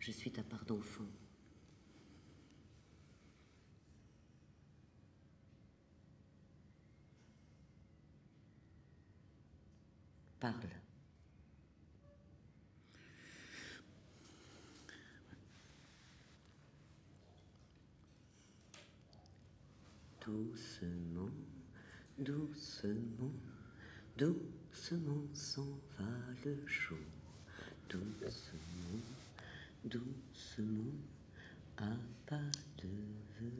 Je suis ta part d'enfant. Parle. Doucement, doucement, doucement s'en va le jour. Doucement, doucement, à pas de velours.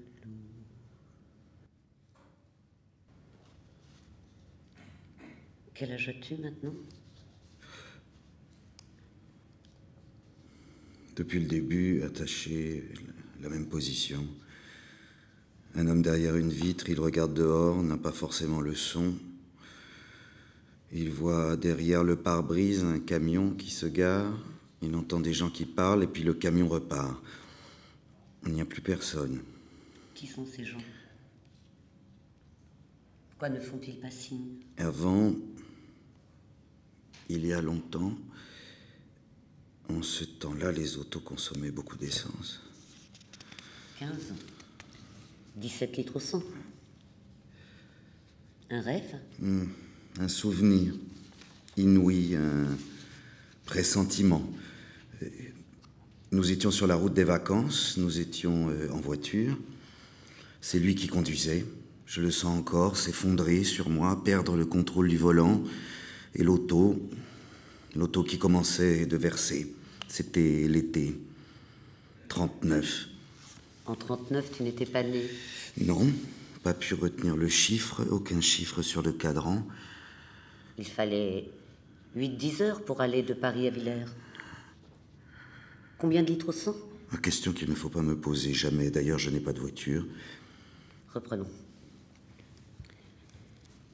Quel âge as-tu maintenant? Depuis le début, attaché, la même position. Un homme derrière une vitre, il regarde dehors, n'a pas forcément le son. Il voit derrière le pare-brise un camion qui se gare. Il entend des gens qui parlent et puis le camion repart. Il n'y a plus personne. Qui sont ces gens? Pourquoi ne font-ils pas signe? Avant, il y a longtemps, en ce temps-là, les autos consommaient beaucoup d'essence. 15 ans. 17 litres au 100. Un rêve? Un souvenir inouï, un pressentiment. Nous étions sur la route des vacances, nous étions en voiture. C'est lui qui conduisait. Je le sens encore s'effondrer sur moi, perdre le contrôle du volant. Et l'auto qui commençait de verser. C'était l'été. 39. En 39, tu n'étais pas né? Non, pas pu retenir le chiffre, aucun chiffre sur le cadran. Il fallait 8-10 heures pour aller de Paris à Villers. Combien de litres au 100? Une question qu'il ne faut pas me poser jamais. D'ailleurs, je n'ai pas de voiture. Reprenons.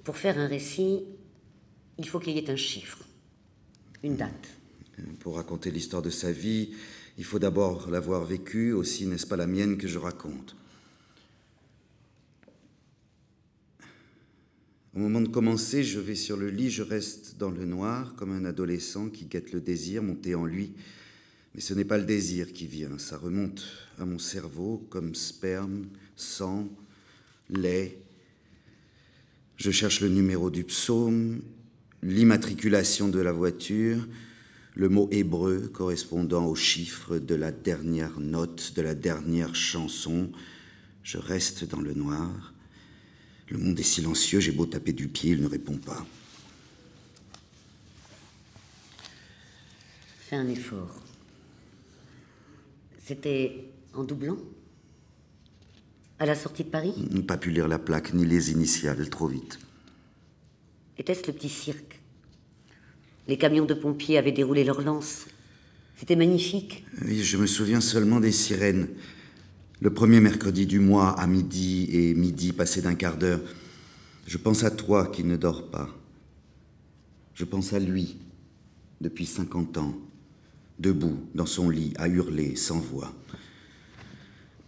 Pour faire un récit, il faut qu'il y ait un chiffre, une date. Pour raconter l'histoire de sa vie, il faut d'abord l'avoir vécue. Aussi, n'est-ce pas la mienne que je raconte? Au moment de commencer, je vais sur le lit, je reste dans le noir, comme un adolescent qui guette le désir monter en lui. Mais ce n'est pas le désir qui vient, ça remonte à mon cerveau comme sperme, sang, lait. Je cherche le numéro du psaume, l'immatriculation de la voiture, le mot hébreu correspondant au chiffre de la dernière note, de la dernière chanson. Je reste dans le noir. Le monde est silencieux, j'ai beau taper du pied, il ne répond pas. Fais un effort. C'était en doublant? À la sortie de Paris? Pas pu lire la plaque, ni les initiales, trop vite. Était-ce le petit cirque? Les camions de pompiers avaient déroulé leurs lances. C'était magnifique. Oui, je me souviens seulement des sirènes. Le premier mercredi du mois, à midi, et midi passé d'un quart d'heure. Je pense à toi qui ne dors pas. Je pense à lui, depuis 50 ans, debout dans son lit, à hurler sans voix.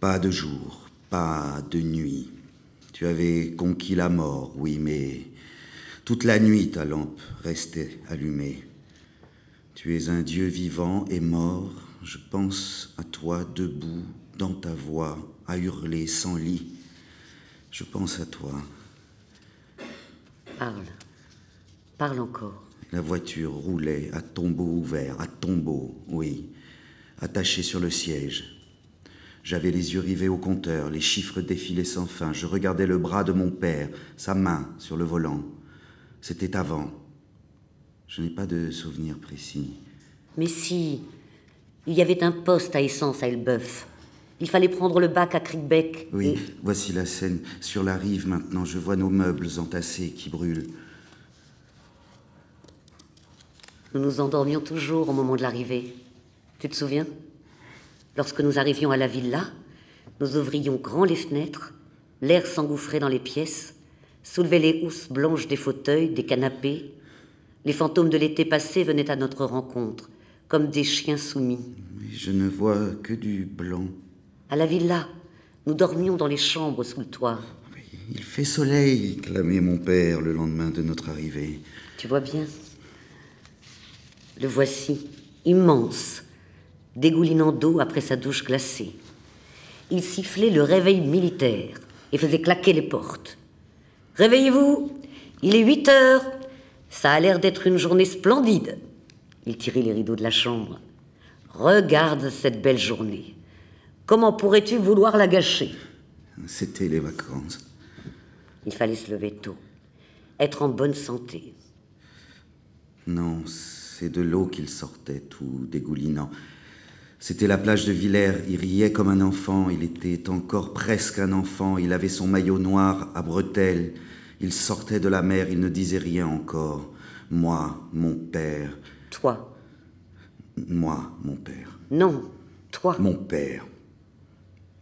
Pas de jour, pas de nuit. Tu avais conquis la mort, oui, mais toute la nuit ta lampe restait allumée. Tu es un Dieu vivant et mort. Je pense à toi debout, dans ta voix, à hurler sans lit. Je pense à toi. Parle. Parle encore. La voiture roulait à tombeau ouvert, à tombeau, oui, attachée sur le siège. J'avais les yeux rivés au compteur, les chiffres défilaient sans fin. Je regardais le bras de mon père, sa main sur le volant. C'était avant. Je n'ai pas de souvenir précis. Mais si, il y avait un poste à essence à Elbeuf. Il fallait prendre le bac à Crickbeck. Oui, et... voici la scène. Sur la rive maintenant, je vois nos meubles entassés qui brûlent. Nous nous endormions toujours au moment de l'arrivée. Tu te souviens? Lorsque nous arrivions à la villa, nous ouvrions grand les fenêtres, l'air s'engouffrait dans les pièces, soulevait les housses blanches des fauteuils, des canapés. Les fantômes de l'été passé venaient à notre rencontre, comme des chiens soumis. Mais je ne vois que du blanc. À la villa, nous dormions dans les chambres sous le toit. Il fait soleil, clamait mon père le lendemain de notre arrivée. Tu vois bien? Le voici, immense, dégoulinant d'eau après sa douche glacée. Il sifflait le réveil militaire et faisait claquer les portes. « Réveillez-vous, il est 8 heures. Ça a l'air d'être une journée splendide. » Il tirait les rideaux de la chambre. « Regarde cette belle journée. Comment pourrais-tu vouloir la gâcher ?» C'était les vacances. Il fallait se lever tôt, être en bonne santé. Non, c'est de l'eau qu'il sortait, tout dégoulinant. C'était la plage de Villers. Il riait comme un enfant. Il était encore presque un enfant. Il avait son maillot noir à bretelles. Il sortait de la mer. Il ne disait rien encore. Moi, mon père. Toi. Moi, mon père. Non, toi. Mon père.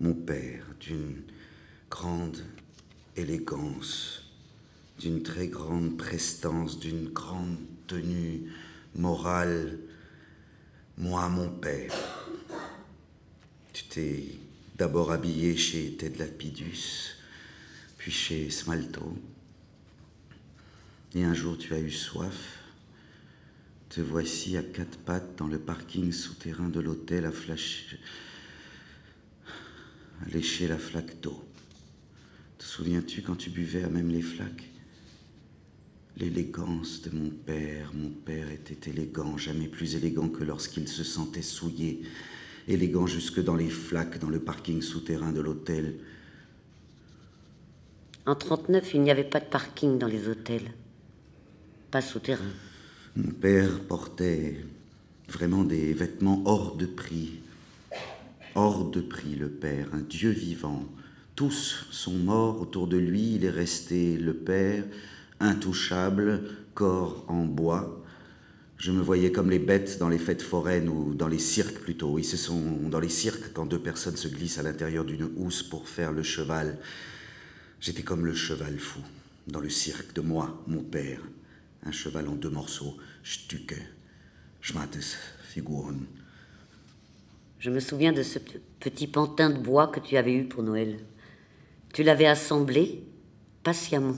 Mon père, d'une grande élégance, d'une très grande prestance, d'une grande tenue morale. Moi, mon père. Tu t'es d'abord habillé chez Ted Lapidus, puis chez Smalto. Et un jour, tu as eu soif. Te voici à 4 pattes dans le parking souterrain de l'hôtel à lécher la flaque d'eau. Te souviens-tu quand tu buvais à même les flaques? L'élégance de mon père était élégant, jamais plus élégant que lorsqu'il se sentait souillé, élégant jusque dans les flaques, dans le parking souterrain de l'hôtel. En 39, il n'y avait pas de parking dans les hôtels, pas souterrain. Mon père portait vraiment des vêtements hors de prix. Hors de prix, le père, un Dieu vivant. Tous sont morts autour de lui, il est resté le père, intouchable, corps en bois. Je me voyais comme les bêtes dans les fêtes foraines ou dans les cirques plutôt. Oui, ce sont dans les cirques quand 2 personnes se glissent à l'intérieur d'une housse pour faire le cheval. J'étais comme le cheval fou, dans le cirque de moi, mon père. Un cheval en 2 morceaux, Stücke, Schmattes, Figuren. Je me souviens de ce petit pantin de bois que tu avais eu pour Noël. Tu l'avais assemblé patiemment.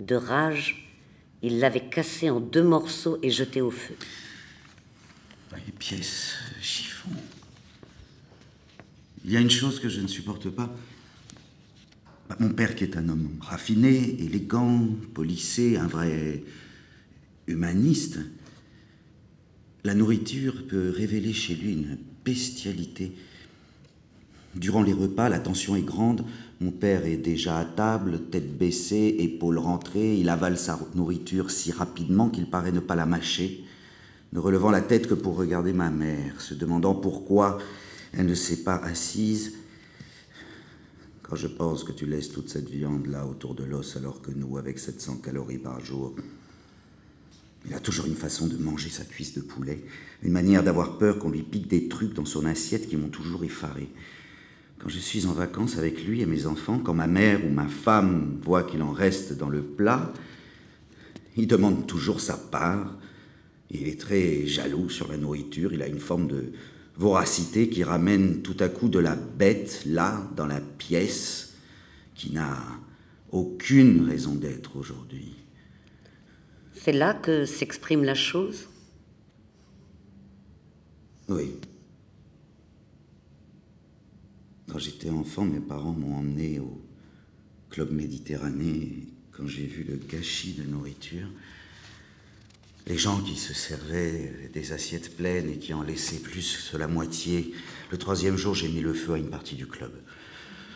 De rage, il l'avait cassé en 2 morceaux et jeté au feu. Les pièces, chiffon. Il y a une chose que je ne supporte pas. Mon père, qui est un homme raffiné, élégant, policé, un vrai humaniste, la nourriture peut révéler chez lui une bestialité. Durant les repas, la tension est grande. Mon père est déjà à table, tête baissée, épaules rentrées. Il avale sa nourriture si rapidement qu'il paraît ne pas la mâcher, ne relevant la tête que pour regarder ma mère, se demandant pourquoi elle ne s'est pas assise. Quand je pense que tu laisses toute cette viande-là autour de l'os, alors que nous, avec 700 calories par jour, il a toujours une façon de manger sa cuisse de poulet, une manière d'avoir peur qu'on lui pique des trucs dans son assiette qui m'ont toujours effaré. Quand je suis en vacances avec lui et mes enfants, quand ma mère ou ma femme voit qu'il en reste dans le plat, il demande toujours sa part. Il est très jaloux sur la nourriture, il a une forme de voracité qui ramène tout à coup de la bête là, dans la pièce, qui n'a aucune raison d'être aujourd'hui. C'est là que s'exprime la chose? Oui. Quand j'étais enfant, mes parents m'ont emmené au Club Méditerranée. Quand j'ai vu le gâchis de nourriture, les gens qui se servaient des assiettes pleines et qui en laissaient plus que la moitié, le 3e jour, j'ai mis le feu à une partie du club.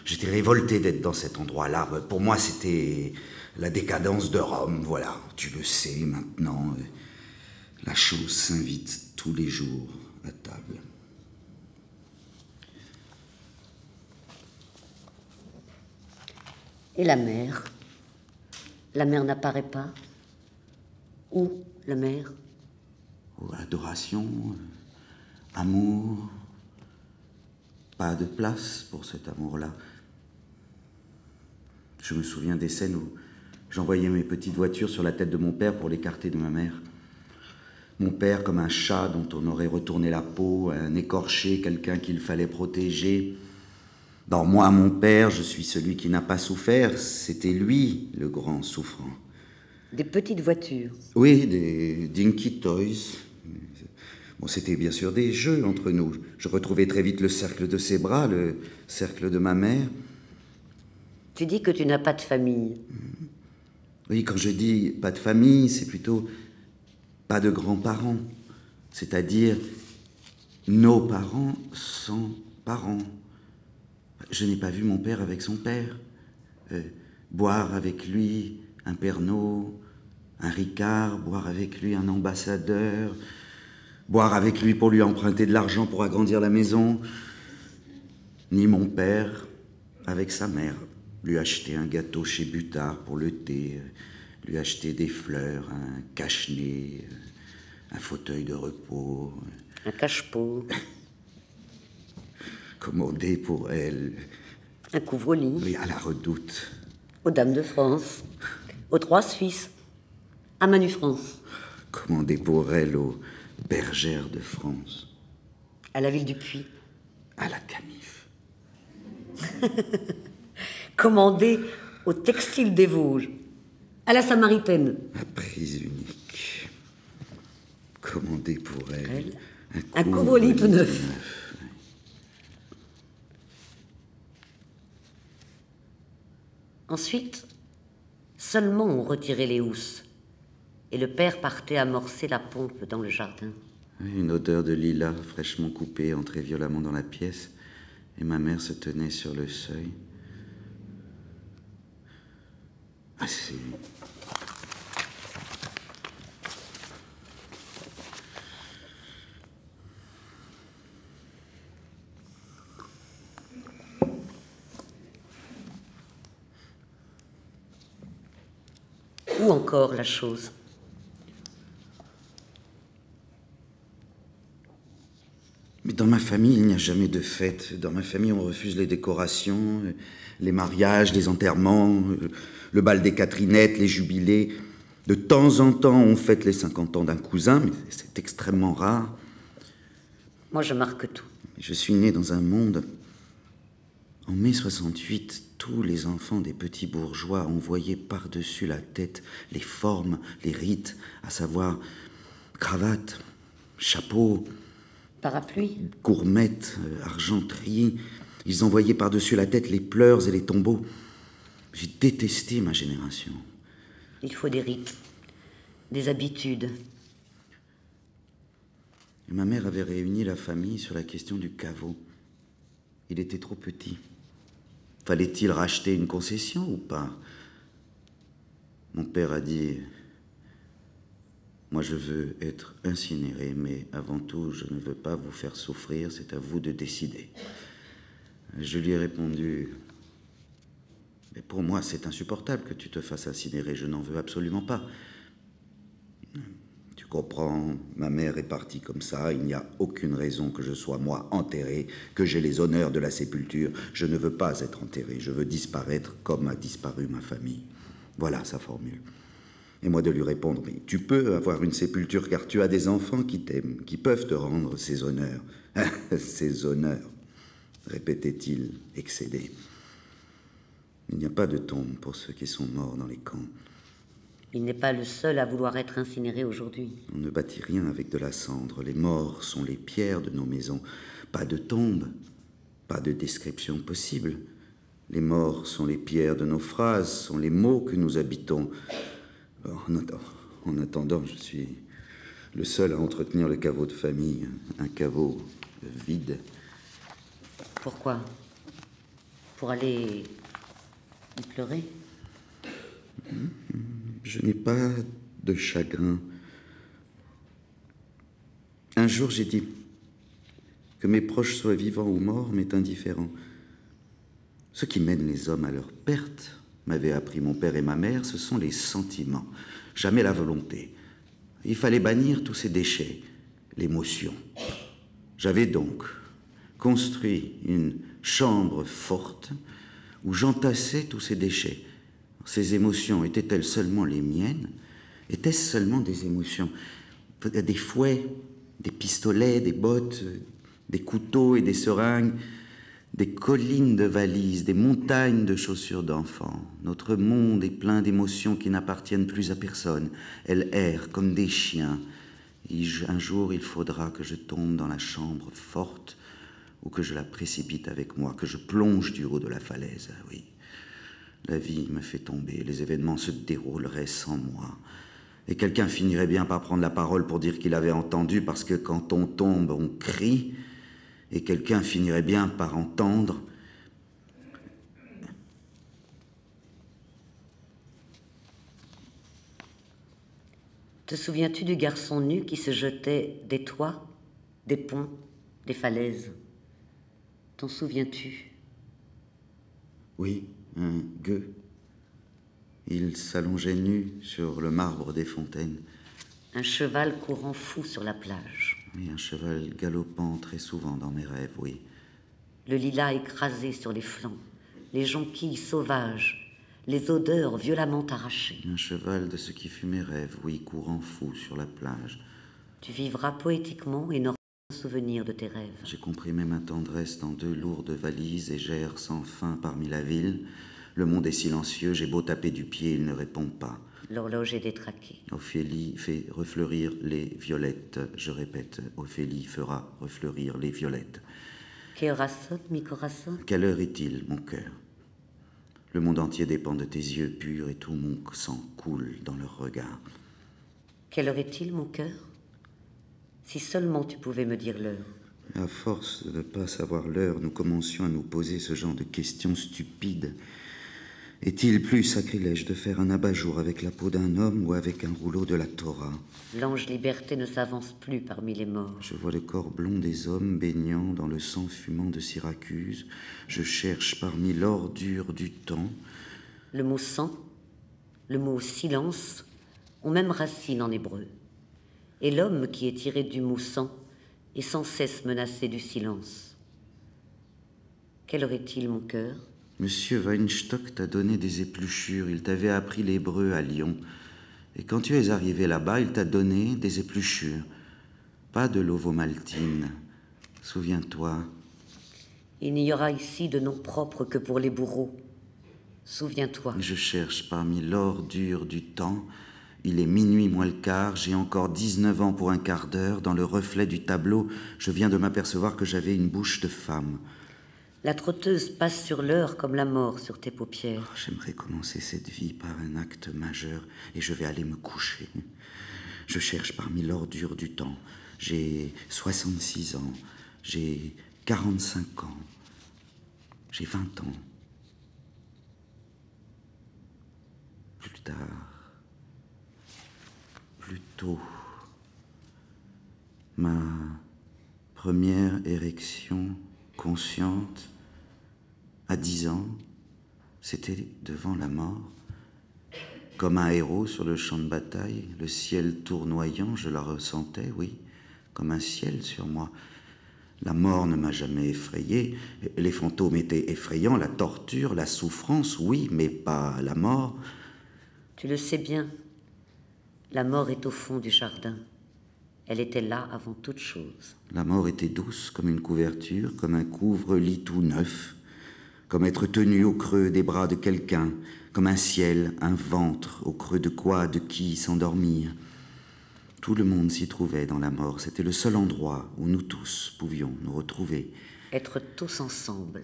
J'étais révolté d'être dans cet endroit-là. Pour moi, c'était la décadence de Rome, voilà. Tu le sais maintenant. La chose s'invite tous les jours à table. Et la mer? La mer n'apparaît pas? Où, la mer? Adoration, amour. Pas de place pour cet amour-là. Je me souviens des scènes où j'envoyais mes petites voitures sur la tête de mon père pour l'écarter de ma mère. Mon père, comme un chat dont on aurait retourné la peau, un écorché, quelqu'un qu'il fallait protéger. Dans moi, mon père, je suis celui qui n'a pas souffert. C'était lui, le grand souffrant. Des petites voitures? Oui, des Dinky Toys. Bon, c'était bien sûr des jeux entre nous. Je retrouvais très vite le cercle de ses bras, le cercle de ma mère. Tu dis que tu n'as pas de famille. Oui, quand je dis pas de famille, c'est plutôt pas de grands-parents. C'est-à-dire nos parents sans parents. Je n'ai pas vu mon père avec son père. Boire avec lui un Pernod, un Ricard, boire avec lui un ambassadeur, boire avec lui pour lui emprunter de l'argent pour agrandir la maison. Ni mon père avec sa mère. Lui acheter un gâteau chez Butard pour le thé, lui acheter des fleurs, un cache-nez, un fauteuil de repos. Un cache-pot. Commander pour elle. Un couvre-lit. Oui, à la Redoute. Aux Dames de France. Aux Trois Suisses. À Manu France. Commander pour elle aux Bergères de France. À la Ville du Puy. À la Camif. Commander au Textile des Vosges. À la Samaritaine. À Prise Unique. Commander pour elle un couvre-lit tout neuf. Ensuite, seulement on retirait les housses, et le père partait amorcer la pompe dans le jardin. Une odeur de lilas fraîchement coupée entrait violemment dans la pièce, et ma mère se tenait sur le seuil. Ah, c'est... Où encore la chose? Mais dans ma famille, il n'y a jamais de fête. Dans ma famille, on refuse les décorations, les mariages, les enterrements, le bal des Catherinettes, les jubilés. De temps en temps, on fête les 50 ans d'un cousin, mais c'est extrêmement rare. Moi, je marque tout. Je suis né dans un monde... En mai 68, tous les enfants des petits bourgeois envoyaient par-dessus la tête les formes, les rites, à savoir cravate, chapeau, parapluie, gourmette, argenterie. Ils envoyaient par-dessus la tête les pleurs et les tombeaux. J'ai détesté ma génération. Il faut des rites, des habitudes. Et ma mère avait réuni la famille sur la question du caveau. Il était trop petit. Fallait-il racheter une concession ou pas? Mon père a dit... Moi, je veux être incinéré, mais avant tout, je ne veux pas vous faire souffrir, c'est à vous de décider. Je lui ai répondu... Mais pour moi, c'est insupportable que tu te fasses incinérer, je n'en veux absolument pas. Tu comprends, ma mère est partie comme ça, il n'y a aucune raison que je sois, moi, enterré, que j'ai les honneurs de la sépulture. Je ne veux pas être enterré, je veux disparaître comme a disparu ma famille. Voilà sa formule. Et moi de lui répondre, mais tu peux avoir une sépulture car tu as des enfants qui t'aiment, qui peuvent te rendre ces honneurs. Ces honneurs, répétait-il, excédé. Il n'y a pas de tombe pour ceux qui sont morts dans les camps. Il n'est pas le seul à vouloir être incinéré aujourd'hui. On ne bâtit rien avec de la cendre. Les morts sont les pierres de nos maisons. Pas de tombe, pas de description possible. Les morts sont les pierres de nos phrases, sont les mots que nous habitons. En attendant, je suis le seul à entretenir le caveau de famille, un caveau vide. Pourquoi? Pour aller y pleurer? Je n'ai pas de chagrin. Un jour, j'ai dit que mes proches soient vivants ou morts m'est indifférent. Ce qui mène les hommes à leur perte, m'avaient appris mon père et ma mère, ce sont les sentiments, jamais la volonté. Il fallait bannir tous ces déchets, l'émotion. J'avais donc construit une chambre forte où j'entassais tous ces déchets. Ces émotions étaient-elles seulement les miennes? Étaient-ce seulement des émotions? Des fouets, des pistolets, des bottes, des couteaux et des seringues, des collines de valises, des montagnes de chaussures d'enfants. Notre monde est plein d'émotions qui n'appartiennent plus à personne. Elles errent comme des chiens Un jour, il faudra que je tombe dans la chambre forte ou que je la précipite avec moi, que je plonge du haut de la falaise, oui. La vie me fait tomber, les événements se dérouleraient sans moi. Et quelqu'un finirait bien par prendre la parole pour dire qu'il avait entendu, parce que quand on tombe, on crie, et quelqu'un finirait bien par entendre. Te souviens-tu du garçon nu qui se jetait des toits, des ponts, des falaises? T'en souviens-tu? Oui, un gueux. Il s'allongeait nu sur le marbre des fontaines. Un cheval courant fou sur la plage. Oui, un cheval galopant très souvent dans mes rêves, oui. Le lilas écrasé sur les flancs, les jonquilles sauvages, les odeurs violemment arrachées. Un cheval de ce qui fut mes rêves, oui, courant fou sur la plage. Tu vivras poétiquement énormément souvenirs de tes rêves. J'ai comprimé ma tendresse dans 2 lourdes valises et j'erre sans fin parmi la ville. Le monde est silencieux, j'ai beau taper du pied, il ne répond pas. L'horloge est détraquée. Ophélie fait refleurir les violettes. Je répète, Ophélie fera refleurir les violettes. Que hora son, mi corazón? Quelle heure est-il, mon cœur? Le monde entier dépend de tes yeux purs et tout mon sang coule dans leur regard. Quelle heure est-il, mon cœur? Si seulement tu pouvais me dire l'heure. À force de ne pas savoir l'heure, nous commencions à nous poser ce genre de questions stupides. Est-il plus sacrilège de faire un abat-jour avec la peau d'un homme ou avec un rouleau de la Torah? L'ange liberté ne s'avance plus parmi les morts. Je vois le corps blond des hommes baignant dans le sang fumant de Syracuse. Je cherche parmi l'ordure du temps. Le mot sang, le mot silence ont même racine en hébreu. Et l'homme qui est tiré du mot sang est sans cesse menacé du silence. Quelle heure est-il, mon cœur? Monsieur Weinstock t'a donné des épluchures. Il t'avait appris l'hébreu à Lyon. Et quand tu es arrivé là-bas, il t'a donné des épluchures. Pas de l'ovomaltine. Souviens-toi. Il n'y aura ici de nom propre que pour les bourreaux. Souviens-toi. Je cherche parmi l'ordure du temps. Il est minuit moins le quart. J'ai encore 19 ans pour un quart d'heure. Dans le reflet du tableau, je viens de m'apercevoir que j'avais une bouche de femme. La trotteuse passe sur l'heure comme la mort sur tes paupières. Oh, j'aimerais commencer cette vie par un acte majeur et je vais aller me coucher. Je cherche parmi l'ordure du temps. J'ai 66 ans. J'ai 45 ans. J'ai 20 ans. Plus tard. Plus tôt. Ma première érection consciente, à 10 ans, c'était devant la mort. Comme un héros sur le champ de bataille, le ciel tournoyant, je la ressentais, oui, comme un ciel sur moi. La mort ne m'a jamais effrayé, les fantômes étaient effrayants, la torture, la souffrance, oui, mais pas la mort. Tu le sais bien, la mort est au fond du jardin. Elle était là avant toute chose. La mort était douce comme une couverture, comme un couvre-lit tout neuf, comme être tenu au creux des bras de quelqu'un, comme un ciel, un ventre, au creux de quoi, de qui s'endormir. Tout le monde s'y trouvait dans la mort. C'était le seul endroit où nous tous pouvions nous retrouver. Être tous ensemble.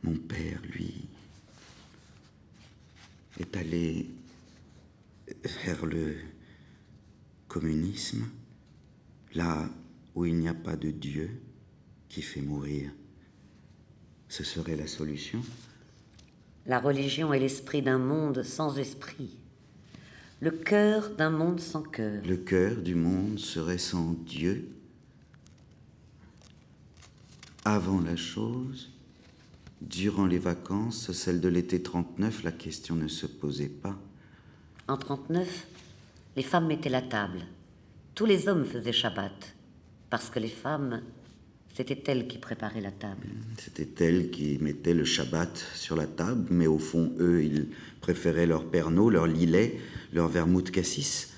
Mon père, lui, est allé vers le communisme, là où il n'y a pas de Dieu qui fait mourir. Ce serait la solution? La religion est l'esprit d'un monde sans esprit. Le cœur d'un monde sans cœur. Le cœur du monde serait sans Dieu? Avant la chose, durant les vacances, celles de l'été 39, la question ne se posait pas. En 39, les femmes mettaient la table. Tous les hommes faisaient Shabbat, parce que les femmes, c'était elles qui préparaient la table. C'était elles qui mettaient le Shabbat sur la table, mais au fond, eux, ils préféraient leur pernod, leur lilet, leur vermouth cassis.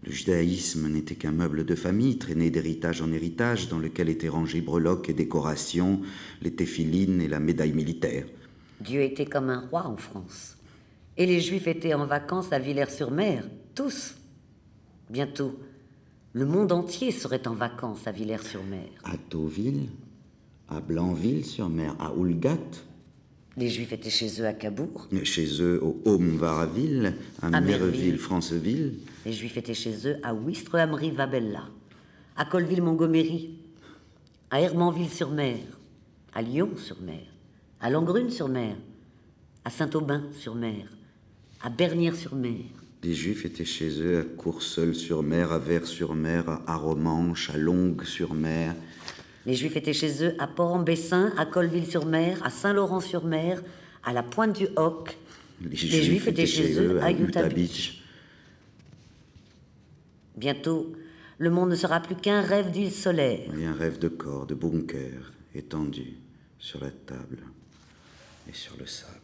Le judaïsme n'était qu'un meuble de famille, traîné d'héritage en héritage, dans lequel étaient rangés breloques et décorations, les téphilines et la médaille militaire. Dieu était comme un roi en France. Et les Juifs étaient en vacances à Villers-sur-Mer, tous. Bientôt, Le monde entier serait en vacances à Villers-sur-Mer. À Deauville, à Blanville-sur-Mer, à Oulgat. Les Juifs étaient chez eux à Cabourg. Chez eux, au Aume-Varaville, à Merville-Franceville. Les Juifs étaient chez eux à Ouistreham-Rivabella, à Colville-Montgomery, à Hermanville-sur-Mer, à Lyon-sur-Mer, à Langrune-sur-Mer, à Saint-Aubin-sur-Mer, à Bernières-sur-Mer. Les Juifs étaient chez eux à Courseulles-sur-Mer, à Vers-sur-Mer, à Romanche, à Longues-sur-Mer. Les Juifs étaient chez eux à Port-en-Bessin, à Colville-sur-Mer, à Saint-Laurent-sur-Mer, à la Pointe-du-Hoc. Les Juifs étaient chez eux à Utah Beach. Bientôt, le monde ne sera plus qu'un rêve d'île solaire. Et un rêve de corps, de bunker, étendu sur la table et sur le sable.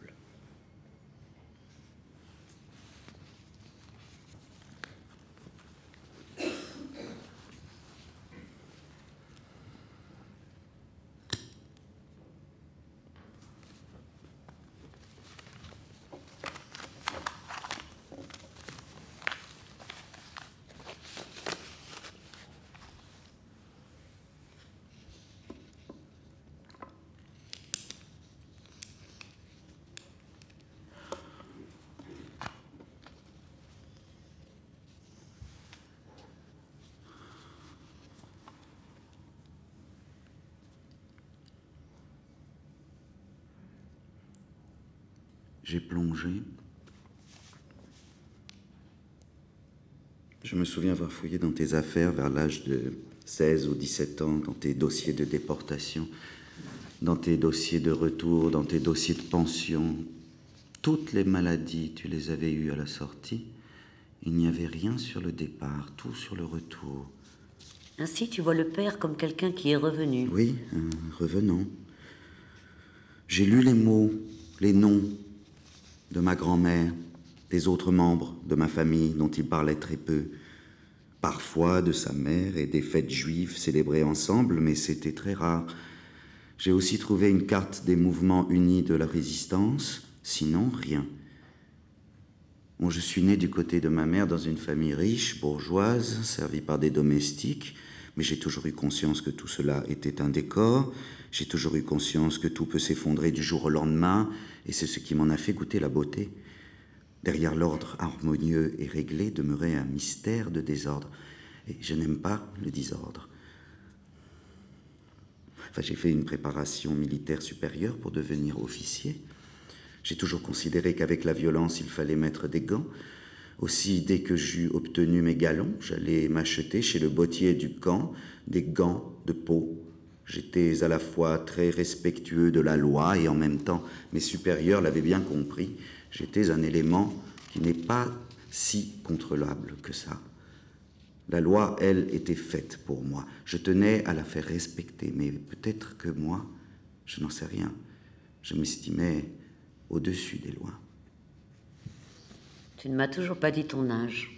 J'ai plongé. Je me souviens avoir fouillé dans tes affaires vers l'âge de 16 ou 17 ans, dans tes dossiers de déportation, dans tes dossiers de retour, dans tes dossiers de pension. Toutes les maladies, tu les avais eues à la sortie. Il n'y avait rien sur le départ, tout sur le retour. Ainsi, tu vois le père comme quelqu'un qui est revenu. Oui, un revenant. J'ai lu les mots, les noms de ma grand-mère, des autres membres de ma famille dont il parlait très peu, parfois de sa mère et des fêtes juives célébrées ensemble, mais c'était très rare. J'ai aussi trouvé une carte des mouvements unis de la résistance, sinon rien. Bon, je suis né du côté de ma mère dans une famille riche, bourgeoise, servie par des domestiques, mais j'ai toujours eu conscience que tout cela était un décor. J'ai toujours eu conscience que tout peut s'effondrer du jour au lendemain, et c'est ce qui m'en a fait goûter la beauté. Derrière l'ordre harmonieux et réglé demeurait un mystère de désordre, et je n'aime pas le désordre. Enfin, j'ai fait une préparation militaire supérieure pour devenir officier. J'ai toujours considéré qu'avec la violence, il fallait mettre des gants. Aussi, dès que j'eus obtenu mes galons, j'allais m'acheter chez le bottier du camp des gants de peau. J'étais à la fois très respectueux de la loi et en même temps, mes supérieurs l'avaient bien compris, j'étais un élément qui n'est pas si contrôlable que ça. La loi, elle, était faite pour moi. Je tenais à la faire respecter, mais peut-être que moi, je n'en sais rien. Je m'estimais au-dessus des lois. Tu ne m'as toujours pas dit ton âge.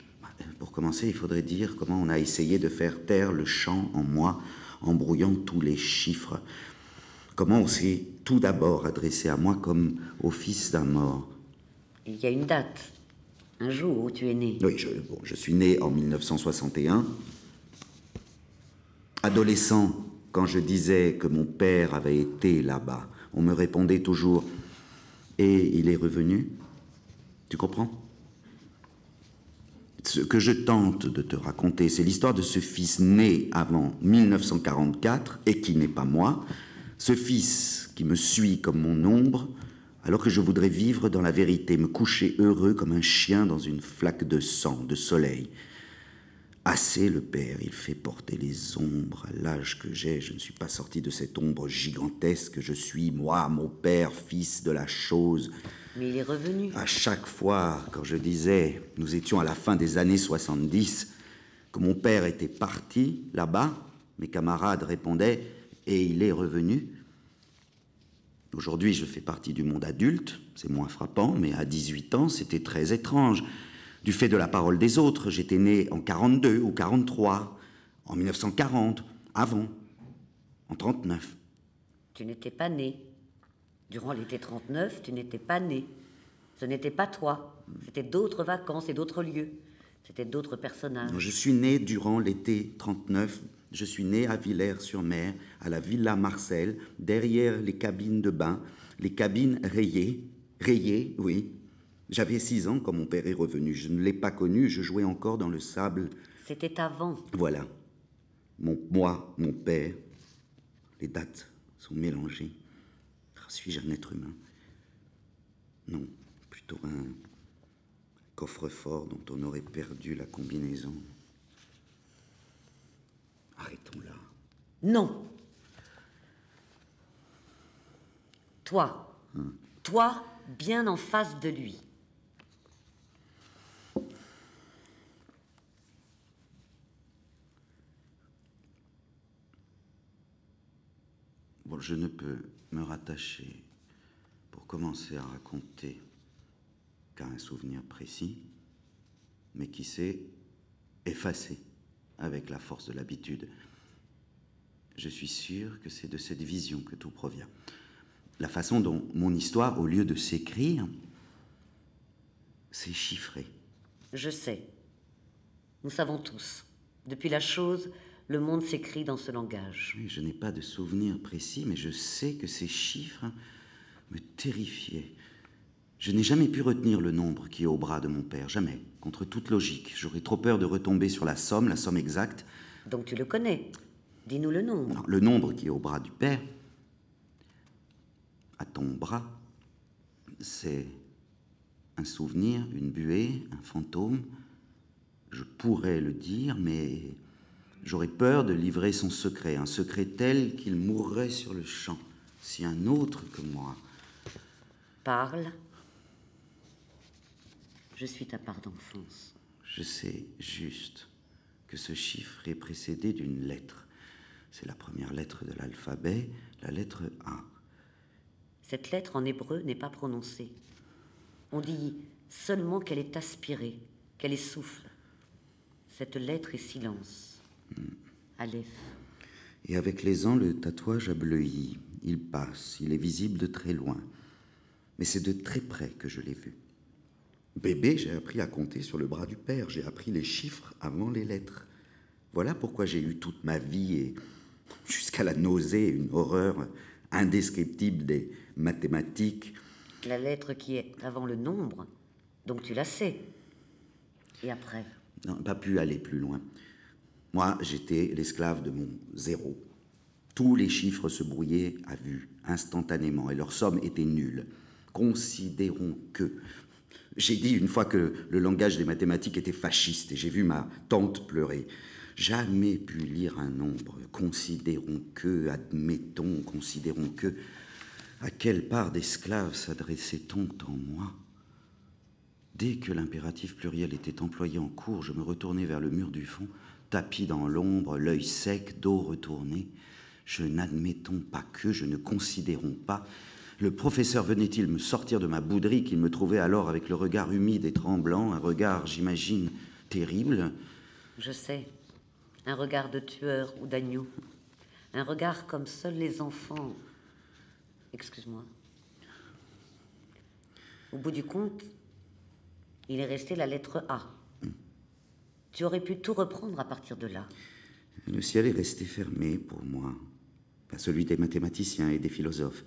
Pour commencer, il faudrait dire comment on a essayé de faire taire le chant en moi, en brouillant tous les chiffres. Comment on s'est tout d'abord adressé à moi comme au fils d'un mort. Il y a une date, un jour où tu es né. Oui, je suis né en 1961. Adolescent, quand je disais que mon père avait été là-bas, on me répondait toujours « Et il est revenu ?» Tu comprends ? Ce que je tente de te raconter, c'est l'histoire de ce fils né avant 1944 et qui n'est pas moi, ce fils qui me suit comme mon ombre, alors que je voudrais vivre dans la vérité, me coucher heureux comme un chien dans une flaque de sang, de soleil. Assez le père, il fait porter les ombres. À l'âge que j'ai, je ne suis pas sorti de cette ombre gigantesque. Je suis, moi, mon père, fils de la chose. Mais il est revenu. À chaque fois, quand je disais, nous étions à la fin des années 70, que mon père était parti là-bas, mes camarades répondaient « Et il est revenu ?» Aujourd'hui, je fais partie du monde adulte, c'est moins frappant, mais à 18 ans, c'était très étrange. Du fait de la parole des autres, j'étais né en 42 ou 43, en 1940, avant, en 39. Tu n'étais pas né. Durant l'été 39, tu n'étais pas né. Ce n'était pas toi. C'était d'autres vacances et d'autres lieux. C'était d'autres personnages. Je suis né durant l'été 39. Je suis né à Villers-sur-Mer, à la Villa Marcel, derrière les cabines de bain, les cabines rayées. Rayées, oui. J'avais 6 ans quand mon père est revenu. Je ne l'ai pas connu, je jouais encore dans le sable. C'était avant. Voilà. Moi, mon père. Les dates sont mélangées. Suis-je un être humain? Non, plutôt un coffre-fort dont on aurait perdu la combinaison. Arrêtons là. Non. Toi. Toi, bien en face de lui. Bon, je ne peux me rattacher, pour commencer à raconter, qu'à un souvenir précis, mais qui s'est effacé avec la force de l'habitude. Je suis sûr que c'est de cette vision que tout provient. La façon dont mon histoire, au lieu de s'écrire, s'est chiffrée. Je sais. Nous savons tous. Depuis la chose, le monde s'écrit dans ce langage. Oui, je n'ai pas de souvenir précis, mais je sais que ces chiffres me terrifiaient. Je n'ai jamais pu retenir le nombre qui est au bras de mon père, jamais, contre toute logique. J'aurais trop peur de retomber sur la somme exacte. Donc tu le connais. Dis-nous le nombre. Non, le nombre qui est au bras du père, à ton bras, c'est un souvenir, une buée, un fantôme. Je pourrais le dire, mais j'aurais peur de livrer son secret, un secret tel qu'il mourrait sur le champ, si un autre que moi... Parle. Je suis ta part d'enfance. Je sais juste que ce chiffre est précédé d'une lettre. C'est la première lettre de l'alphabet, la lettre A. Cette lettre en hébreu n'est pas prononcée. On dit seulement qu'elle est aspirée, qu'elle essouffle. Cette lettre est silence. Aleph. Et avec les ans, le tatouage a bleui. Il passe, il est visible de très loin. Mais c'est de très près que je l'ai vu. Bébé, j'ai appris à compter sur le bras du père. J'ai appris les chiffres avant les lettres. Voilà pourquoi j'ai eu toute ma vie, et jusqu'à la nausée, une horreur indescriptible des mathématiques. La lettre qui est avant le nombre, donc tu la sais. Et après? Non, pas pu aller plus loin. Moi, j'étais l'esclave de mon zéro. Tous les chiffres se brouillaient à vue, instantanément, et leur somme était nulle. Considérons que... J'ai dit une fois que le langage des mathématiques était fasciste, et j'ai vu ma tante pleurer. Jamais pu lire un nombre. Considérons que, admettons, considérons que... À quelle part d'esclave s'adressait-on en moi? Dès que l'impératif pluriel était employé en cours, je me retournais vers le mur du fond, tapis dans l'ombre, l'œil sec, dos retourné. Je n'admettons pas que, je ne considérons pas. Le professeur venait-il me sortir de ma bouderie, qu'il me trouvait alors avec le regard humide et tremblant, un regard, j'imagine, terrible? Je sais. Un regard de tueur ou d'agneau. Un regard comme seuls les enfants... Excuse-moi. Au bout du compte, il est resté la lettre A. Tu aurais pu tout reprendre à partir de là. Le ciel est resté fermé pour moi, pas celui des mathématiciens et des philosophes.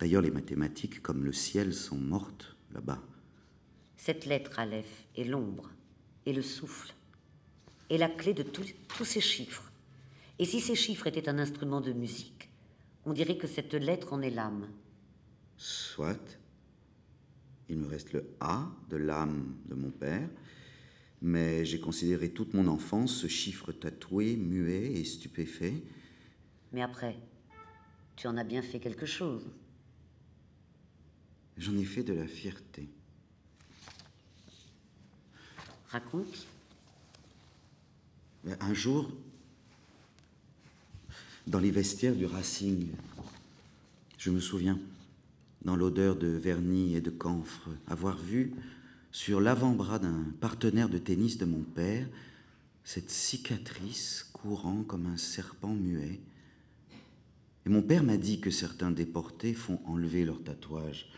D'ailleurs, les mathématiques, comme le ciel, sont mortes là-bas. Cette lettre, Aleph, est l'ombre et le souffle, et la clé de tous ces chiffres. Et si ces chiffres étaient un instrument de musique, on dirait que cette lettre en est l'âme. Soit. Il me reste le A de l'âme de mon père, mais j'ai considéré toute mon enfance ce chiffre tatoué, muet et stupéfait. Mais après, tu en as bien fait quelque chose. J'en ai fait de la fierté. Raconte. Un jour, dans les vestiaires du Racing, je me souviens, dans l'odeur de vernis et de camphre, avoir vu sur l'avant-bras d'un partenaire de tennis de mon père cette cicatrice courant comme un serpent muet. Et mon père m'a dit que certains déportés font enlever leur tatouage.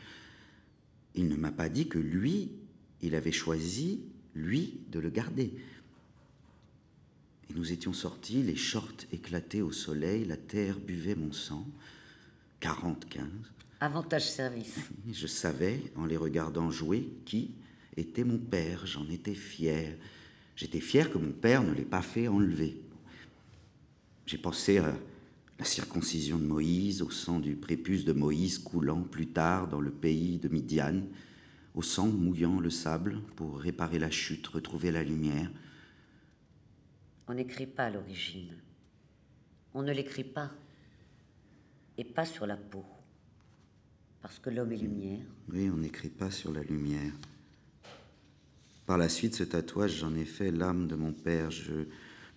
Il ne m'a pas dit que lui, il avait choisi lui, de le garder. Et nous étions sortis, les shorts éclatés au soleil, la terre buvait mon sang. 40-15. Avantage-service. Je savais, en les regardant jouer, qui était mon père. J'en étais fier. J'étais fier que mon père ne l'ait pas fait enlever. J'ai pensé à la circoncision de Moïse, au sang du prépuce de Moïse coulant plus tard dans le pays de Midian, au sang mouillant le sable pour réparer la chute, retrouver la lumière. On n'écrit pas l'origine. On ne l'écrit pas. Et pas sur la peau. Parce que l'homme est lumière. Oui, on n'écrit pas sur la lumière. Par la suite, ce tatouage, j'en ai fait l'âme de mon père. Je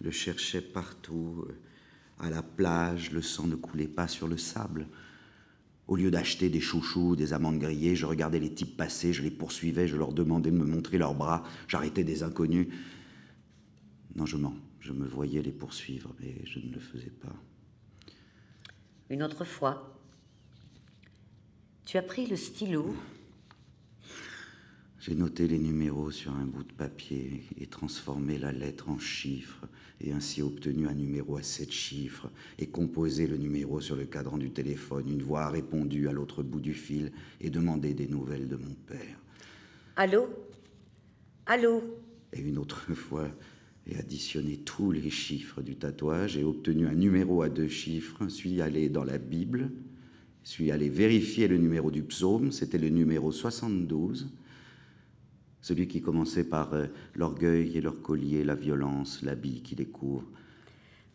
le cherchais partout. À la plage, le sang ne coulait pas sur le sable. Au lieu d'acheter des chouchous, des amandes grillées, je regardais les types passer, je les poursuivais, je leur demandais de me montrer leurs bras, j'arrêtais des inconnus. Non, je mens. Je me voyais les poursuivre, mais je ne le faisais pas. Une autre fois, tu as pris le stylo. J'ai noté les numéros sur un bout de papier et transformé la lettre en chiffres, et ainsi obtenu un numéro à 7 chiffres, et composé le numéro sur le cadran du téléphone. Une voix a répondu à l'autre bout du fil et demandé des nouvelles de mon père. Allô? Allô? Et une autre fois, j'ai additionné tous les chiffres du tatouage et obtenu un numéro à 2 chiffres, suis allé dans la Bible, suis allé vérifier le numéro du psaume, c'était le numéro 72, celui qui commençait par l'orgueil et leur collier, la violence, l'habit qui les couvre.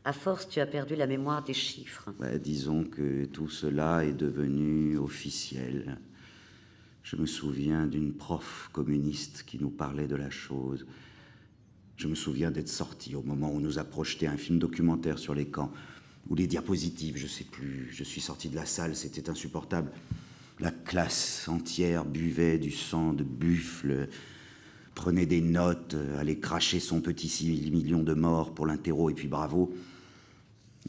À force, tu as perdu la mémoire des chiffres. Disons que tout cela est devenu officiel. Je me souviens d'une prof communiste qui nous parlait de la chose. Je me souviens d'être sorti au moment où on nous a projeté un film documentaire sur les camps, ou les diapositives, je sais plus. Je suis sorti de la salle, c'était insupportable. La classe entière buvait du sang de buffle, prenait des notes, allait cracher son petit 6 millions de morts pour l'interro, et puis bravo.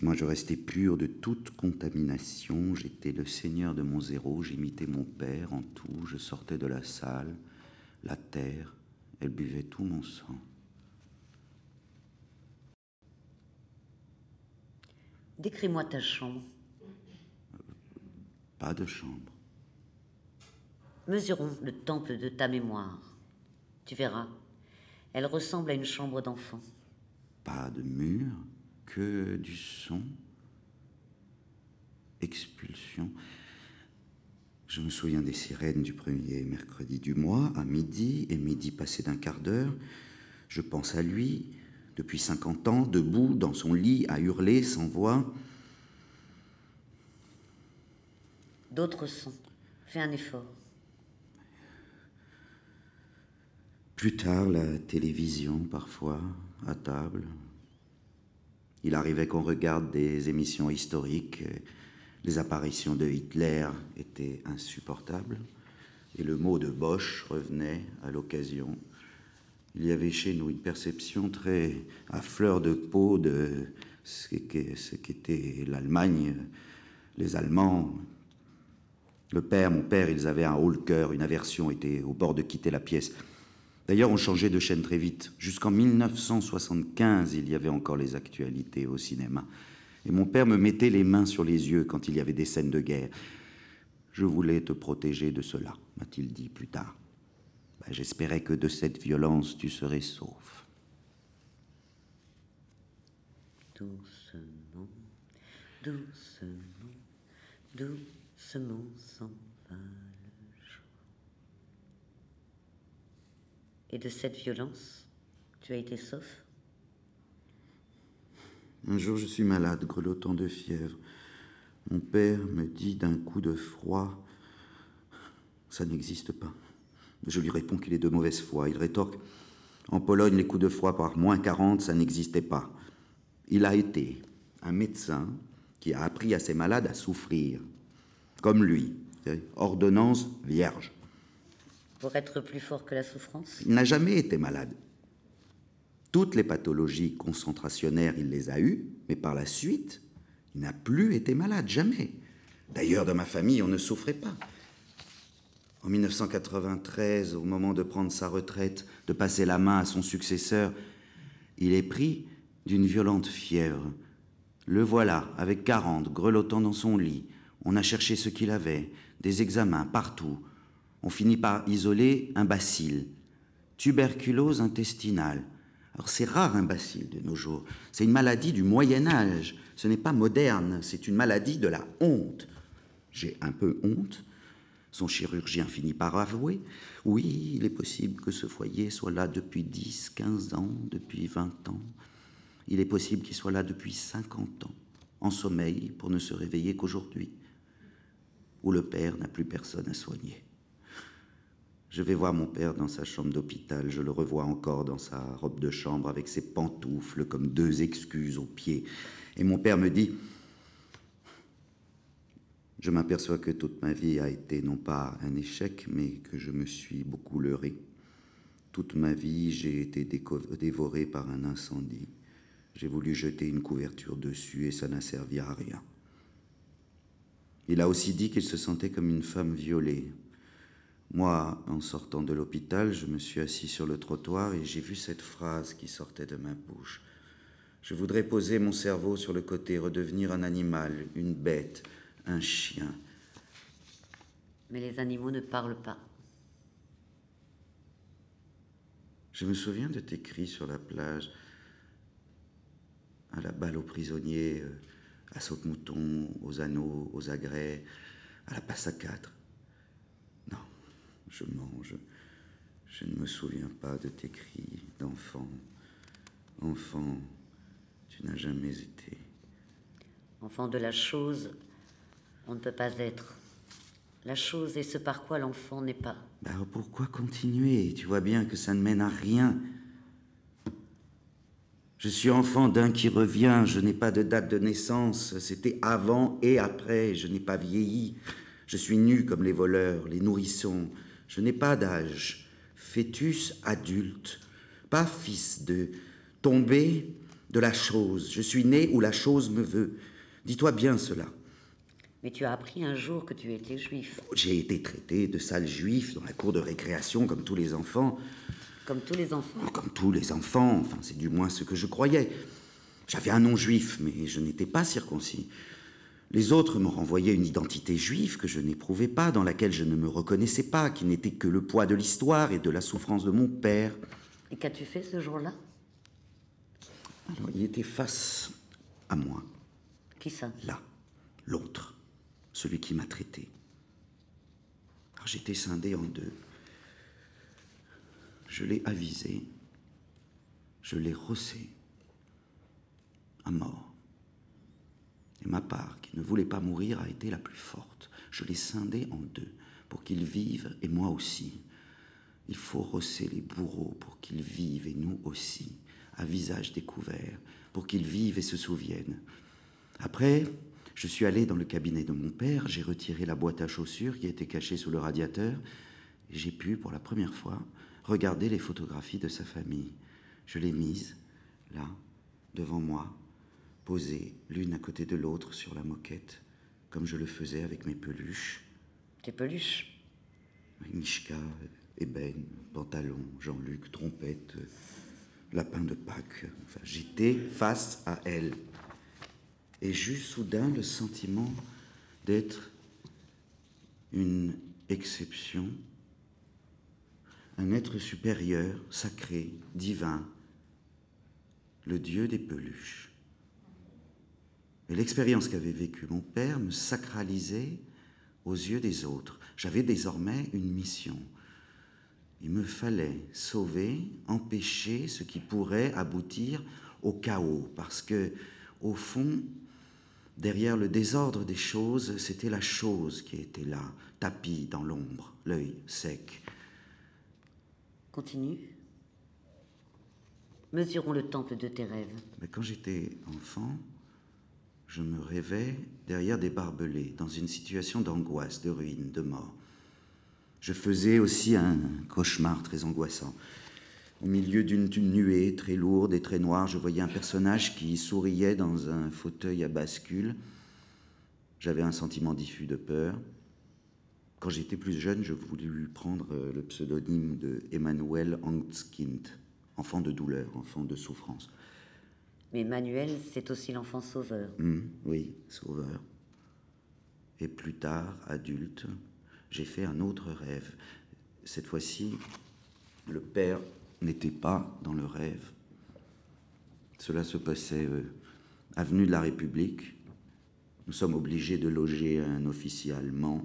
Moi, je restais pur de toute contamination. J'étais le seigneur de mon zéro, j'imitais mon père en tout. Je sortais de la salle, la terre, elle buvait tout mon sang. Décris-moi ta chambre. Pas de chambre. Mesurons le temple de ta mémoire. Tu verras, elle ressemble à une chambre d'enfant. Pas de mur, que du son. Expulsion. Je me souviens des sirènes du premier mercredi du mois, à midi, et midi passé d'un quart d'heure. Je pense à lui, depuis 50 ans, debout dans son lit, à hurler sans voix. D'autres sons. Fais un effort. Plus tard, la télévision, parfois, à table. Il arrivait qu'on regarde des émissions historiques. Les apparitions de Hitler étaient insupportables. Et le mot de Bosch revenait à l'occasion. Il y avait chez nous une perception très à fleur de peau de ce qu'était l'Allemagne, les Allemands. Mon père, ils avaient un haut-le-cœur, une aversion, étaient au bord de quitter la pièce. D'ailleurs, on changeait de chaîne très vite. Jusqu'en 1975, il y avait encore les actualités au cinéma. Et mon père me mettait les mains sur les yeux quand il y avait des scènes de guerre. Je voulais te protéger de cela, m'a-t-il dit plus tard. J'espérais que de cette violence, tu serais sauf. Doucement, doucement, doucement s'en va le jour. Et de cette violence, tu as été sauf? Un jour, je suis malade, grelottant de fièvre. Mon père me dit d'un coup de froid, « Ça n'existe pas. » Je lui réponds qu'il est de mauvaise foi. Il rétorque, « En Pologne, les coups de froid par moins 40, ça n'existait pas. » Il a été un médecin qui a appris à ses malades à souffrir, comme lui. Ordonnance vierge. Pour être plus fort que la souffrance? Il n'a jamais été malade. Toutes les pathologies concentrationnaires, il les a eues, mais par la suite, il n'a plus été malade, jamais. D'ailleurs, dans ma famille, on ne souffrait pas. En 1993, au moment de prendre sa retraite, de passer la main à son successeur, il est pris d'une violente fièvre. Le voilà, avec 40, grelottant dans son lit. On a cherché ce qu'il avait, des examens partout. On finit par isoler un bacille, tuberculose intestinale. Alors c'est rare un bacille de nos jours. C'est une maladie du Moyen-Âge. Ce n'est pas moderne, c'est une maladie de la honte. J'ai un peu honte. Son chirurgien finit par avouer, oui, il est possible que ce foyer soit là depuis 10, 15 ans, depuis 20 ans. Il est possible qu'il soit là depuis 50 ans, en sommeil pour ne se réveiller qu'aujourd'hui, où le père n'a plus personne à soigner. Je vais voir mon père dans sa chambre d'hôpital, je le revois encore dans sa robe de chambre avec ses pantoufles comme 2 excuses aux pieds. Et mon père me dit... Je m'aperçois que toute ma vie a été non pas un échec, mais que je me suis beaucoup leurré. Toute ma vie, j'ai été dévoré par un incendie. J'ai voulu jeter une couverture dessus et ça n'a servi à rien. Il a aussi dit qu'il se sentait comme une femme violée. Moi, en sortant de l'hôpital, je me suis assis sur le trottoir et j'ai vu cette phrase qui sortait de ma bouche. Je voudrais poser mon cerveau sur le côté, redevenir un animal, une bête, un chien. Mais les animaux ne parlent pas. Je me souviens de tes cris sur la plage, à la balle aux prisonniers, à saute-mouton, aux anneaux, aux agrès, à la passe à 4. Non, je mange. Je ne me souviens pas de tes cris d'enfant. Enfant, tu n'as jamais été. Enfant de la chose, on ne peut pas être. La chose est ce par quoi l'enfant n'est pas. Alors pourquoi continuer? Tu vois bien que ça ne mène à rien. Je suis enfant d'un qui revient, je n'ai pas de date de naissance, c'était avant et après, je n'ai pas vieilli. Je suis nu comme les voleurs, les nourrissons, je n'ai pas d'âge. Fœtus adulte, pas fils de, tombé de la chose. Je suis né où la chose me veut. Dis-toi bien cela. Mais tu as appris un jour que tu étais juif. J'ai été traité de sale juif dans la cour de récréation comme tous les enfants. Comme tous les enfants. Comme tous les enfants, enfin c'est du moins ce que je croyais. J'avais un nom juif, mais je n'étais pas circoncis. Les autres me renvoyaient une identité juive que je n'éprouvais pas, dans laquelle je ne me reconnaissais pas, qui n'était que le poids de l'histoire et de la souffrance de mon père. Et qu'as-tu fait ce jour-là? Alors il était face à moi. Qui ça? Là, l'autre. Celui qui m'a traité. Alors j'étais scindé en 2. Je l'ai avisé, je l'ai rossé, à mort. Et ma part, qui ne voulait pas mourir, a été la plus forte. Je l'ai scindé en 2, pour qu'il vive et moi aussi. Il faut rosser les bourreaux pour qu'ils vivent et nous aussi, à visage découvert, pour qu'ils vivent et se souviennent. Après, je suis allé dans le cabinet de mon père, j'ai retiré la boîte à chaussures qui était cachée sous le radiateur, et j'ai pu, pour la première fois, regarder les photographies de sa famille. Je les mise, là, devant moi, posées l'une à côté de l'autre sur la moquette, comme je le faisais avec mes peluches. Tes peluches? Mishka, ébène, pantalon, Jean-Luc, trompette, lapin de Pâques. Enfin, j'étais face à elle. Et j'eus soudain le sentiment d'être une exception, un être supérieur, sacré, divin, le Dieu des peluches. Et l'expérience qu'avait vécue mon père me sacralisait aux yeux des autres. J'avais désormais une mission. Il me fallait sauver, empêcher ce qui pourrait aboutir au chaos, parce que, au fond, derrière le désordre des choses, c'était la chose qui était là, tapie dans l'ombre, l'œil sec. Continue. Mesurons le temple de tes rêves. Mais quand j'étais enfant, je me rêvais derrière des barbelés, dans une situation d'angoisse, de ruine, de mort. Je faisais aussi un cauchemar très angoissant. Au milieu d'une nuée très lourde et très noire, je voyais un personnage qui souriait dans un fauteuil à bascule. J'avais un sentiment diffus de peur. Quand j'étais plus jeune, je voulus lui prendre le pseudonyme de Emmanuel Angstkind, enfant de douleur, enfant de souffrance. Mais Manuel, c'est aussi l'enfant sauveur. Oui, sauveur. Et plus tard, adulte, j'ai fait un autre rêve. Cette fois-ci, le père n'était pas dans le rêve. Cela se passait avenue de la République. Nous sommes obligés de loger un officier allemand.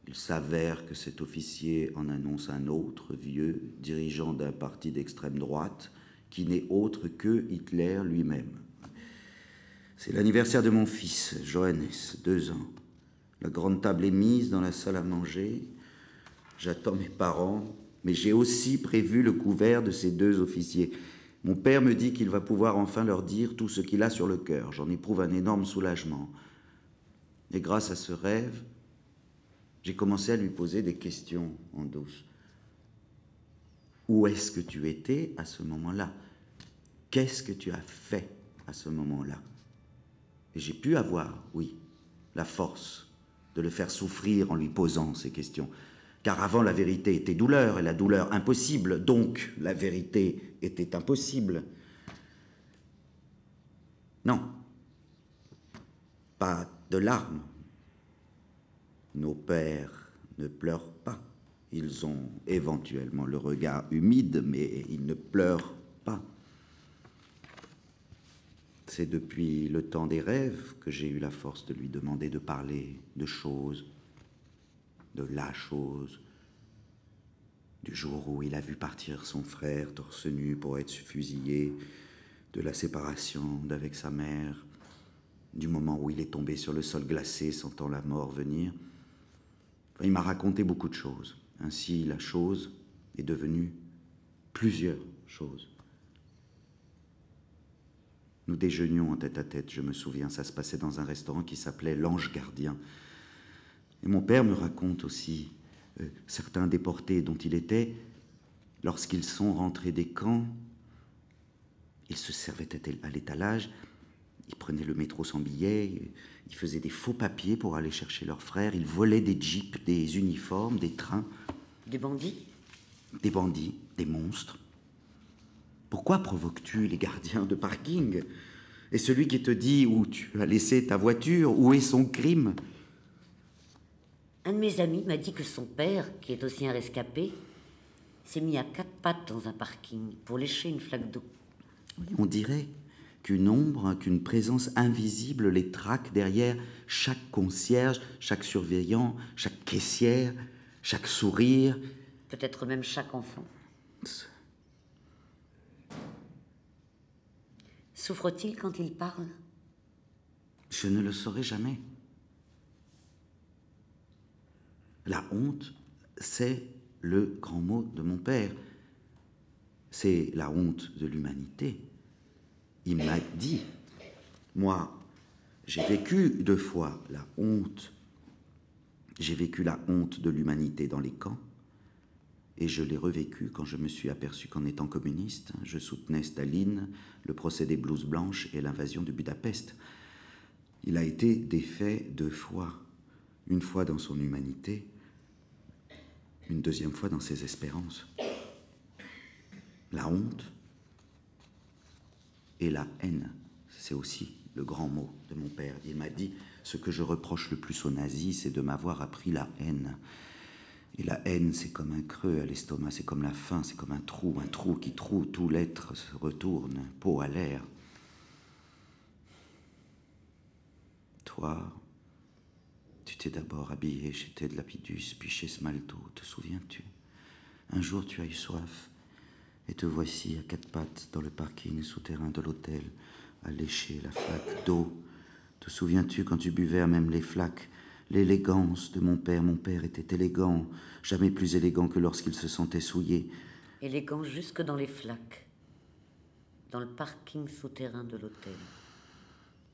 Il s'avère que cet officier en annonce un autre, vieux, dirigeant d'un parti d'extrême droite, qui n'est autre que Hitler lui-même. C'est l'anniversaire de mon fils, Johannes, 2 ans. La grande table est mise dans la salle à manger. J'attends mes parents, mais j'ai aussi prévu le couvert de ces 2 officiers. Mon père me dit qu'il va pouvoir enfin leur dire tout ce qu'il a sur le cœur. J'en éprouve un énorme soulagement. Et grâce à ce rêve, j'ai commencé à lui poser des questions en douce. Où est-ce que tu étais à ce moment-là? Qu'est-ce que tu as fait à ce moment-là? Et j'ai pu avoir, oui, la force de le faire souffrir en lui posant ces questions. Car avant, la vérité était douleur, et la douleur impossible, donc la vérité était impossible. Non, pas de larmes. Nos pères ne pleurent pas. Ils ont éventuellement le regard humide, mais ils ne pleurent pas. C'est depuis le temps des rêves que j'ai eu la force de lui demander de parler de choses, de la chose, du jour où il a vu partir son frère torse nu pour être fusillé, de la séparation d'avec sa mère, du moment où il est tombé sur le sol glacé sentant la mort venir. Enfin, il m'a raconté beaucoup de choses. Ainsi, la chose est devenue plusieurs choses. Nous déjeunions en tête-à-tête, je me souviens, ça se passait dans un restaurant qui s'appelait l'Ange Gardien. Et mon père me raconte aussi certains déportés dont il était, lorsqu'ils sont rentrés des camps, ils se servaient à l'étalage, ils prenaient le métro sans billet, ils faisaient des faux papiers pour aller chercher leurs frères, ils volaient des jeeps, des uniformes, des trains. Des bandits? Des bandits, des monstres. Pourquoi provoques-tu les gardiens de parking? Et celui qui te dit où tu as laissé ta voiture, où est son crime? Un de mes amis m'a dit que son père, qui est aussi un rescapé, s'est mis à 4 pattes dans un parking pour lécher une flaque d'eau. Oui, on dirait qu'une ombre, qu'une présence invisible les traque derrière chaque concierge, chaque surveillant, chaque caissière, chaque sourire. Peut-être même chaque enfant. Souffre-t-il quand il parle? Je ne le saurai jamais. La honte, c'est le grand mot de mon père. C'est la honte de l'humanité. Il m'a dit, moi, j'ai vécu 2 fois la honte. J'ai vécu la honte de l'humanité dans les camps, et je l'ai revécu quand je me suis aperçu qu'en étant communiste, je soutenais Staline, le procès des blouses blanches et l'invasion de Budapest. Il a été défait 2 fois. Une fois dans son humanité, une deuxième fois dans ses espérances. La honte et la haine, c'est aussi le grand mot de mon père. Il m'a dit, ce que je reproche le plus aux nazis, c'est de m'avoir appris la haine. Et la haine, c'est comme un creux à l'estomac, c'est comme la faim, c'est comme un trou qui troue, tout l'être se retourne, peau à l'air. Toi, tu t'es d'abord habillé chez Ted Lapidus, puis chez Smalto, te souviens-tu? Un jour, tu as eu soif, et te voici à 4 pattes dans le parking souterrain de l'hôtel, à lécher la flaque d'eau. Te souviens-tu quand tu buvais à même les flaques? L'élégance de mon père était élégant, jamais plus élégant que lorsqu'il se sentait souillé. Élégant jusque dans les flaques, dans le parking souterrain de l'hôtel.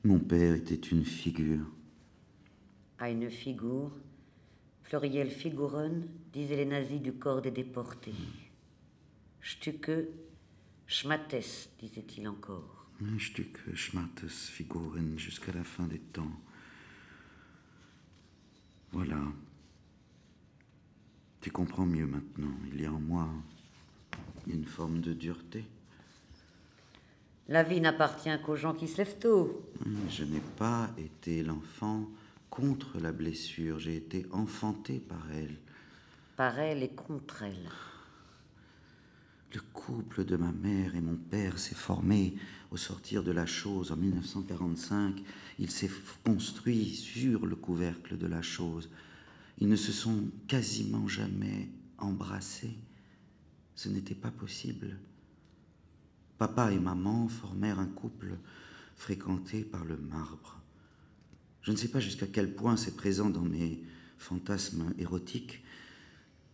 Mon père était une figure. Eine Figur, pluriel Figuren, disaient les nazis du corps des déportés. Stücke, Schmattes, disait-il encore. Stücke, Schmattes, Figuren, jusqu'à la fin des temps. Voilà. Tu comprends mieux maintenant. Il y a en moi une forme de dureté. La vie n'appartient qu'aux gens qui se lèvent tôt. Je n'ai pas été l'enfant contre la blessure. J'ai été enfanté par elle. Par elle et contre elle. Le couple de ma mère et mon père s'est formé au sortir de la chose en 1945. Il s'est construit sur le couvercle de la chose. Ils ne se sont quasiment jamais embrassés. Ce n'était pas possible. Papa et maman formèrent un couple fréquenté par le marbre. Je ne sais pas jusqu'à quel point c'est présent dans mes fantasmes érotiques.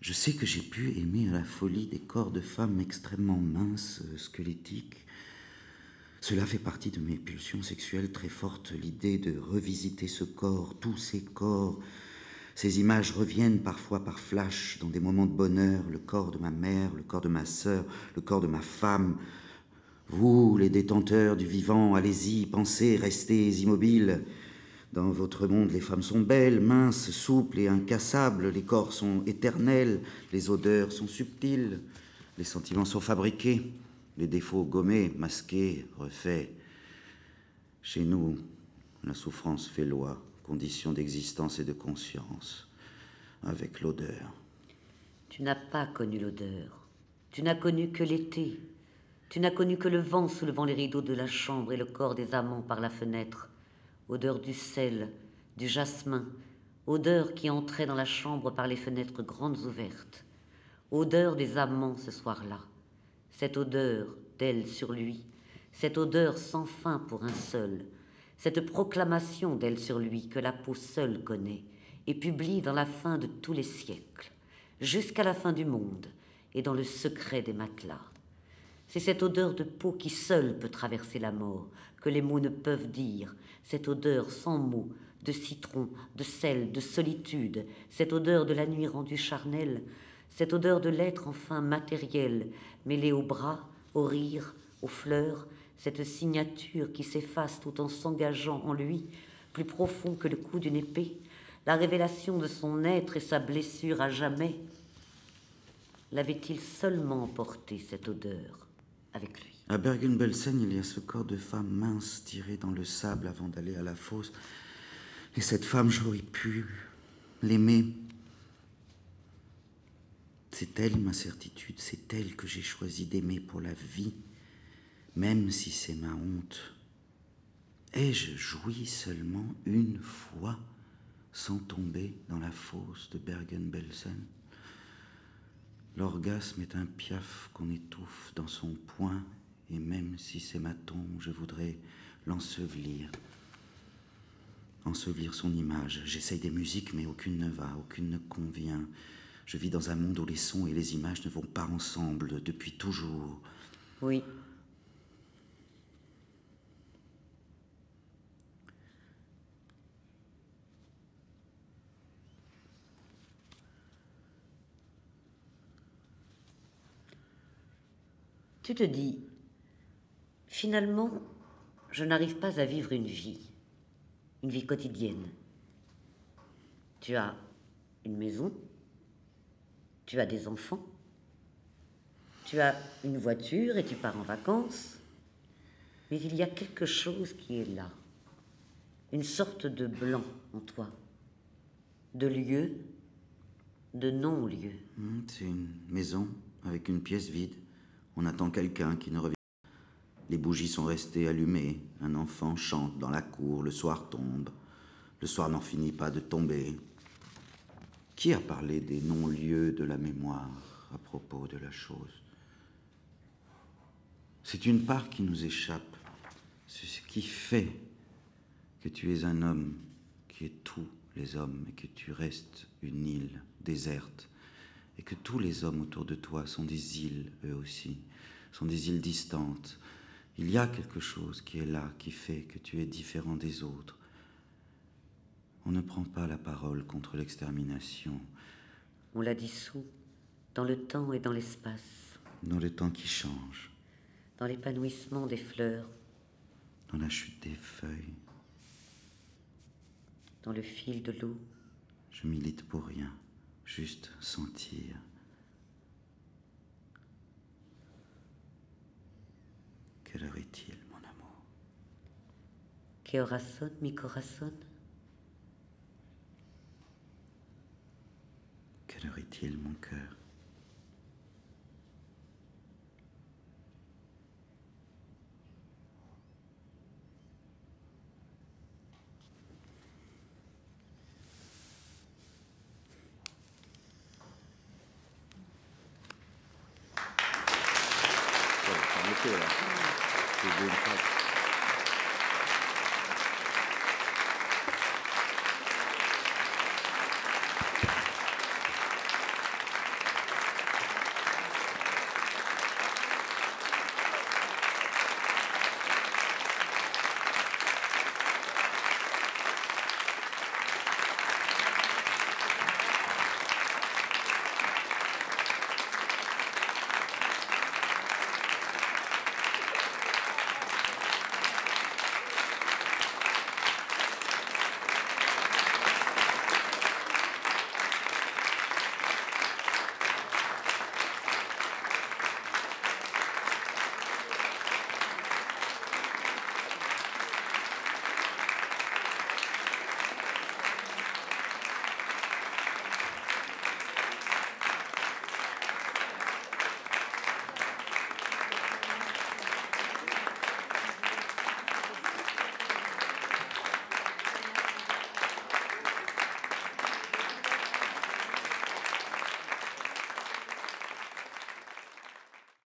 Je sais que j'ai pu aimer à la folie des corps de femmes extrêmement minces, squelettiques. Cela fait partie de mes pulsions sexuelles très fortes, l'idée de revisiter ce corps, tous ces corps. Ces images reviennent parfois par flash, dans des moments de bonheur, le corps de ma mère, le corps de ma sœur, le corps de ma femme. Vous, les détenteurs du vivant, allez-y, pensez, restez immobiles. Dans votre monde, les femmes sont belles, minces, souples et incassables, les corps sont éternels, les odeurs sont subtiles, les sentiments sont fabriqués, les défauts gommés, masqués, refaits. Chez nous, la souffrance fait loi, condition d'existence et de conscience, avec l'odeur. Tu n'as pas connu l'odeur. Tu n'as connu que l'été. Tu n'as connu que le vent soulevant les rideaux de la chambre et le corps des amants par la fenêtre. Odeur du sel, du jasmin, odeur qui entrait dans la chambre par les fenêtres grandes ouvertes. Odeur des amants ce soir-là. Cette odeur d'elle sur lui, cette odeur sans fin pour un seul, cette proclamation d'elle sur lui que la peau seule connaît et publie dans la fin de tous les siècles, jusqu'à la fin du monde et dans le secret des matelas. C'est cette odeur de peau qui seule peut traverser la mort, que les mots ne peuvent dire, cette odeur sans mots, de citron, de sel, de solitude, cette odeur de la nuit rendue charnelle, cette odeur de l'être enfin matériel, mêlée aux bras, au rire, aux fleurs, cette signature qui s'efface tout en s'engageant en lui, plus profond que le coup d'une épée, la révélation de son être et sa blessure à jamais. L'avait-il seulement emporté, cette odeur, avec lui? À Bergen-Belsen, il y a ce corps de femme mince tiré dans le sable avant d'aller à la fosse. Et cette femme, j'aurais pu l'aimer. C'est elle ma certitude, c'est elle que j'ai choisi d'aimer pour la vie, même si c'est ma honte. Ai-je joui seulement une fois sans tomber dans la fosse de Bergen-Belsen? L'orgasme est un piaf qu'on étouffe dans son poing, et même si c'est ma tombe, je voudrais l'ensevelir. Ensevelir son image. J'essaye des musiques, mais aucune ne va, aucune ne convient. Je vis dans un monde où les sons et les images ne vont pas ensemble, depuis toujours. Oui. Tu te dis, finalement, je n'arrive pas à vivre une vie quotidienne. Tu as une maison, tu as des enfants, tu as une voiture et tu pars en vacances, mais il y a quelque chose qui est là, une sorte de blanc en toi, de lieu, de non-lieu. C'est une maison avec une pièce vide. On attend quelqu'un qui ne revient pas. Les bougies sont restées allumées. Un enfant chante dans la cour. Le soir tombe. Le soir n'en finit pas de tomber. Qui a parlé des non-lieux de la mémoire à propos de la chose? C'est une part qui nous échappe. C'est ce qui fait que tu es un homme qui est tous les hommes et que tu restes une île déserte. Et que tous les hommes autour de toi sont des îles, eux aussi, sont des îles distantes. Il y a quelque chose qui est là, qui fait que tu es différent des autres. On ne prend pas la parole contre l'extermination. On la dissout dans le temps et dans l'espace. Dans le temps qui change. Dans l'épanouissement des fleurs. Dans la chute des feuilles. Dans le fil de l'eau. Je milite pour rien. Juste sentir. Quelle heure est-il, mon amour? Que hora son, mi corazón? Quelle heure est-il, mon cœur? Là. C'est